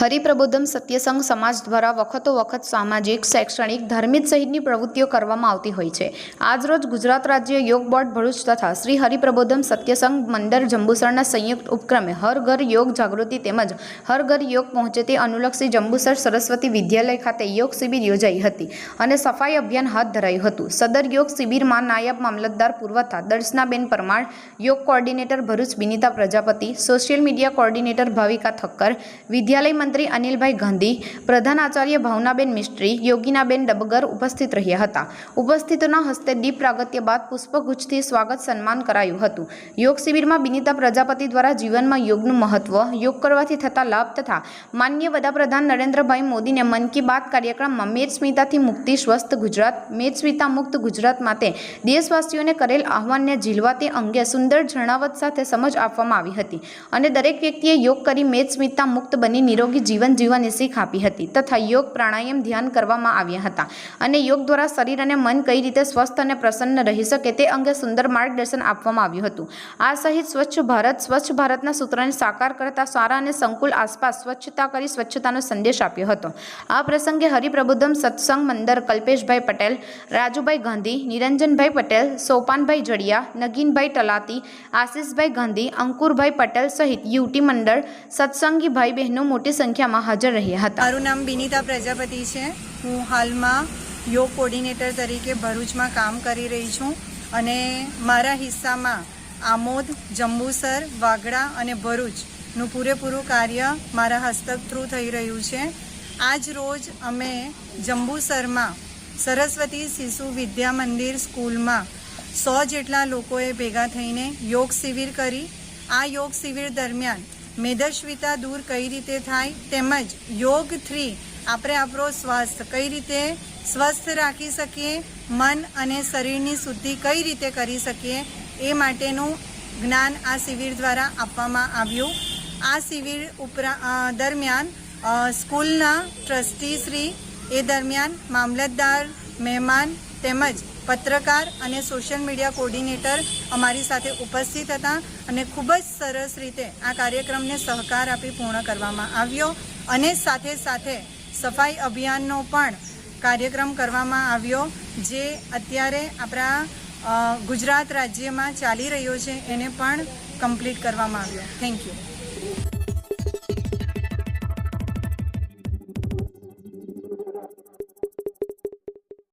હરિપ્રબોધમ સત્યસંગ સમાજ દ્વારા વખતો વખત સામાજિક, શૈક્ષણિક, ધાર્મિક સહિતની પ્રવૃત્તિઓ કરવામાં આવતી હોય છે। આજરોજ ગુજરાત રાજ્ય યોગ બોર્ડ ભરૂચ તથા શ્રી હરિપ્રબોધમ સત્યસંગ મંડળ જંબુસરના સંયુક્ત ઉપક્રમે હર ઘર યોગ જાગૃતિ તેમજ હર ઘર યોગ પહોંચે તે અનુલક્ષી જંબુસર સરસ્વતી વિદ્યાલય ખાતે યોગ શિબિર યોજાઈ હતી અને સફાઈ અભિયાન હાથ ધરાયું હતું। સદર યોગ શિબિરમાં નાયબ મામલતદાર પુરવઠા Darshanaben Parmar, yoga coordinator Bharuch Binita Prajapati, social media coordinator Bhavika Thakkar, વિદ્યાલય મંત્રી અનિલભાઈ ગાંધી, પ્રધાન આચાર્ય ભાવનાબેન મિસ્ત્રી, યોગીનાબેન ડબગર ઉપસ્થિત રહ્યા હતા। ઉપસ્થિતોના હસ્તે દીપ પ્રાગટ્ય બાદ પુષ્પગુચ્છથી સ્વાગત સન્માન કરાયું હતું। યોગ શિબિરમાં બિનિતા પ્રજાપતિ દ્વારા જીવનમાં યોગનું મહત્વ, યોગ કરવાથી થતા લાભ તથા માનનીય વડાપ્રધાન નરેન્દ્રભાઈ મોદીને મન કી બાત કાર્યક્રમમાં મેદસ્મિતાથી મુક્તિ સ્વસ્થ ગુજરાત, મેદસ્મિતા મુક્ત ગુજરાત માટે દેશવાસીઓને કરેલ આહ્વાનને ઝીલવા તે અંગે સુંદર જણાવટ સાથે સમજ આપવામાં આવી હતી અને દરેક વ્યક્તિએ યોગ કરી મેદસ્મિતા મુક્ત બની નિરોગી જીવન જીવવાની શીખ આપી હતી તથા યોગ પ્રાણાયામ ધ્યાન કરવામાં આવ્યા હતા અને યોગ દ્વારા શરીર અને મન કઈ રીતે સ્વસ્થ અને પ્રસન્ન રહી શકે તે અંગે સુંદર માર્ગદર્શન આપવામાં આવ્યું હતું। આ સહિત સ્વચ્છ ભારતના સૂત્રને સાકાર કરતા સારા અને સંકુલ આસપાસ સ્વચ્છતા કરી સ્વચ્છતાનો સંદેશ આપ્યો હતો। આ પ્રસંગે હરિપ્રબોધમ સત્સંગ મંદિર કલ્પેશભાઈ પટેલ, રાજુભાઈ ગાંધી, નિરંજનભાઈ પટેલ, સોપાનભાઈ જડિયા, નગીનભાઈ તલાતી, આશીષભાઈ ગાંધી, અંકુરભાઈ પટેલ સહિત યુવતી મંડળ સત્સંગી ભાઈ બહેનો મોટી સંખ્યામાં હાજર રહ્યા હતા। મારું નામ બિનિતા પ્રજાપતિ છે। હું હાલમાં યોગ કોર્ડિનેટર તરીકે ભરૂચમાં કામ કરી રહી છું અને મારા હિસ્સામાં આમોદ, જંબુસર, વાગડા અને ભરૂચનું પૂરેપૂરું કાર્ય મારા હસ્તક થ્રુ થઈ રહ્યું છે। આજ રોજ અમે જંબુસરમાં સરસ્વતી શિશુ વિદ્યા મંદિર સ્કૂલમાં 100 જેટલા લોકોએ ભેગા થઈને યોગ શિબિર કરી। આ યોગ શિબિર દરમિયાન મેદસ્વિતા દૂર કઈ રીતે થાય તેમજ યોગથી આપણે આપણો સ્વાસ્થ્ય કઈ રીતે સ્વસ્થ રાખી શકીએ, મન અને શરીરની શુદ્ધિ કઈ રીતે કરી શકીએ એ માટેનું જ્ઞાન આ શિબિર દ્વારા આપવામાં આવ્યું। આ શિબિર દરમિયાન સ્કૂલના ટ્રસ્ટીશ્રી એ દરમિયાન મામલતદાર, મહેમાન તેમજ પત્રકાર અને સોશિયલ મીડિયા કોર્ડિનેટર અમારી સાથે ઉપસ્થિત હતા અને ખૂબ જ સરસ રીતે આ કાર્યક્રમને સહકાર આપી પૂર્ણ કરવામાં આવ્યો અને સાથે સાથે સફાઈ અભિયાનનો પણ કાર્યક્રમ કરવામાં આવ્યો જે અત્યારે આપણા ગુજરાત રાજ્યમાં ચાલી રહ્યો છે એને પણ કમ્પ્લીટ કરવામાં આવ્યો। Thank you.